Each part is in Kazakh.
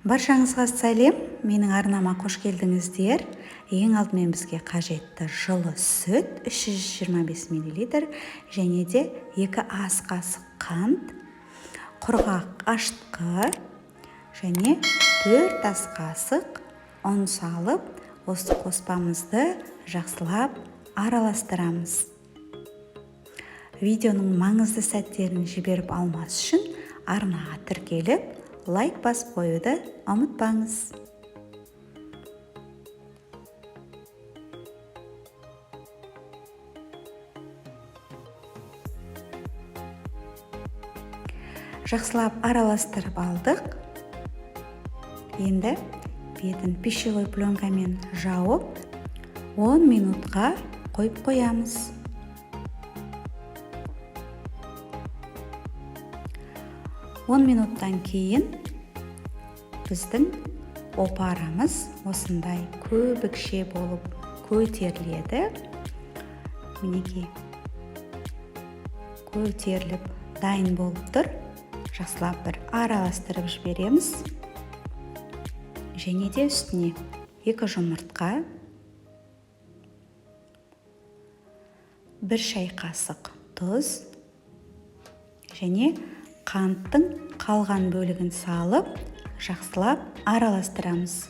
Баршаңызға сәлем, менің арнама қош келдіңіздер. Ең алдымен бізге қажетті жылы сүт 325 мл және де 2 ас қасық қант, құрғақ ашытқы және 4 ас қасық ұн салып, осы қоспамызды жақсылап араластырамыз. Видеоның маңызды сәттерін жіберіп алмас үшін арнаға тіркеліп, лайк басып қоюды ұмытпаңыз. Жақсылап араластырып алдық. Енді бетін пищевой пленкамен жауып, 10 минутқа қойып қоямыз. 10 минуттан кейін біздің опарамыз осындай көбікше болып көтеріледі. Мінекей, көтеріліп дайын болып тұр. Жақсылап бір араластырып жібереміз. Және де үстіне 2 жұмыртқа, 1 шай қасық тұз және қанттың қалған бөлігін салып, жақсылап араластырамыз.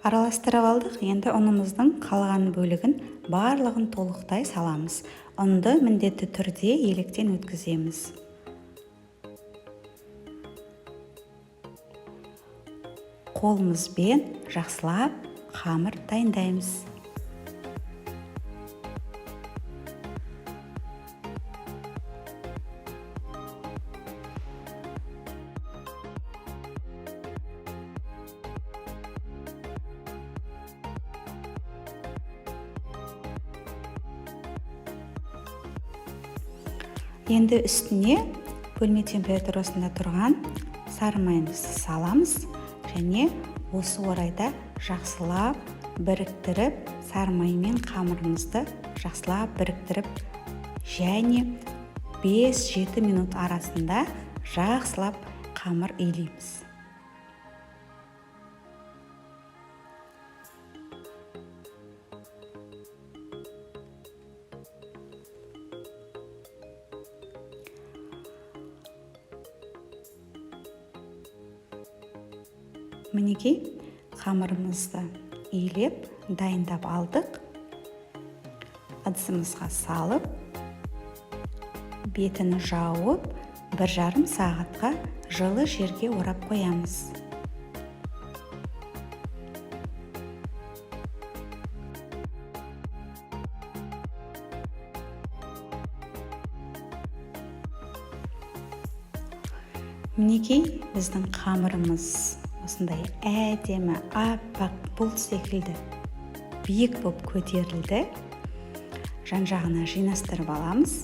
Араластырып алдық. Енді ұнымыздың қалған бөлігін барлығын толықтай саламыз. Ұнды міндетті түрде електен өткіземіз. Қолымызбен жақсылап қамыр дайындаймыз. Енді үстіне бөлме температурасында тұрған сары майымызды саламыз және осы орайда жақсылап біріктіріп, сары май мен қамырымызды жақсылап біріктіріп және 5-7 минут арасында жақсылап қамыр илейміз. Мінекей, қамырымызды илеп, дайындап алдық. Ыдысымызға салып, бетін жауып, 1,5 сағатқа жылы жерге орап қоямыз. Мінекей, біздің қамырымыз осындай әдемі, аппақ бұлт секілді биік болып көтерілді. Жан-жағына жинастырып аламыз.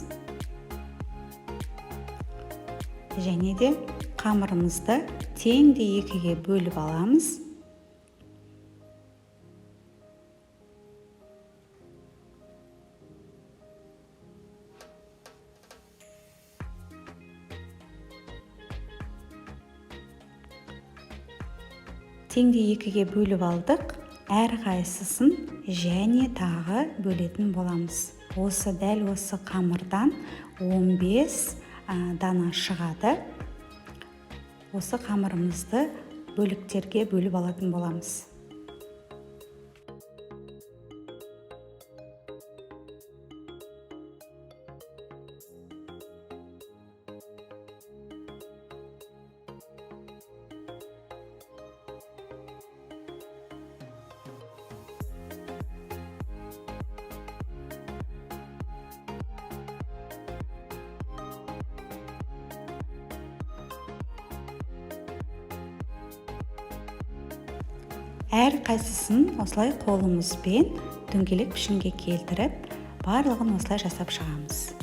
Және де қамырымызды теңдей 2-ге бөліп аламыз. Теңдей 2-ге бөліп алдық. Әр қайсысын және тағы бөлетін боламыз. Осы дәл осы қамырдан 15 дана шығады. Осы қамырымызды бөліктерге бөліп алатын боламыз. Әр қайсысын осылай қолымызбен дөңгелек пішінге келтіріп, барлығын осылай жасап шығамыз.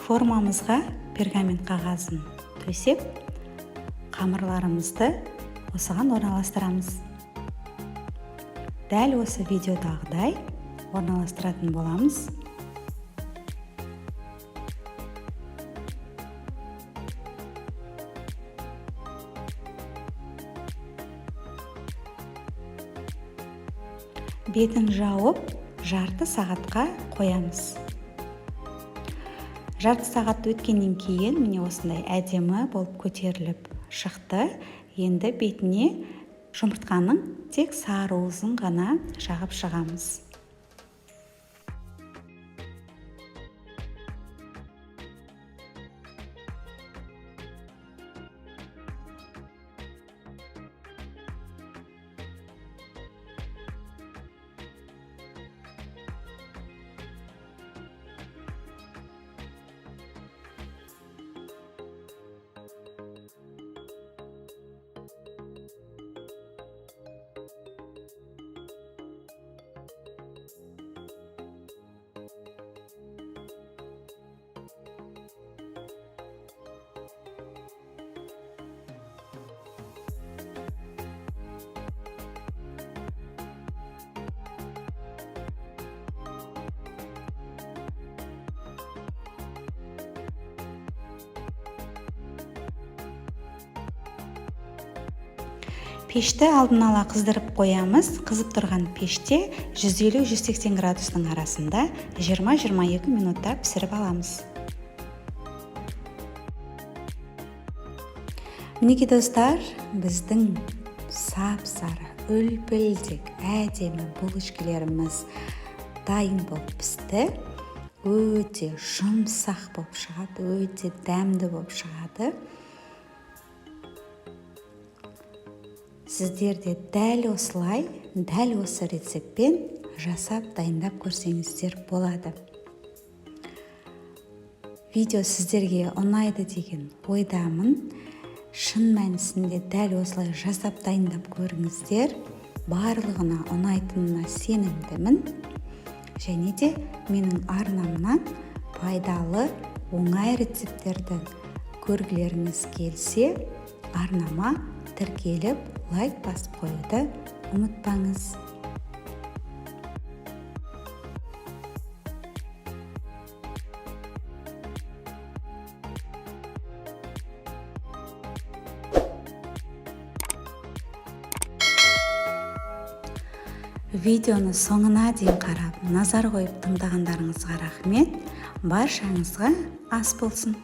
формамызға пергамент қағазын төсеп, қамырларымызды осыған орналастырамыз. Дәл осы видеодағыдай орналастыратын боламыз. Бетін жауып, жарты сағатқа қоямыз. Жарты сағат өткеннен кейін міне осындай әдемі болып көтеріліп шықты. Енді бетіне жұмыртқаның тек сары уызын ғана жағып шығамыз. Пешті алдын ала қыздырып қоямыз. Қызып тұрған пеште 150-180 градустың арасында 20-22 минутта пісіріп аламыз. Мінекей достар, біздің сап-сары, үлпілдек, әдемі булочкаларымыз дайын болып пісті. Өте жұмсақ болып шығады, өте дәмді болып шығады. Сіздерде дәл осылай, дәл осы рецептпен жасап дайындап көрсеңіздер болады. Видео сіздерге ұнайды деген ойдамын. Шын мәнісінде дәл осылай жасап дайындап көріңіздер. Барлығына ұнайтынына сенімдімін. Және де менің арнамнан пайдалы, оңай рецепттерді көргілеріңіз келсе, арнама тіркеліп, лайк басып қоюды ұмытпаңыз. Видеоны соңына дейін қарап, назар қойып тыңдағандарыңызға рахмет. Баршаңызға ас болсын.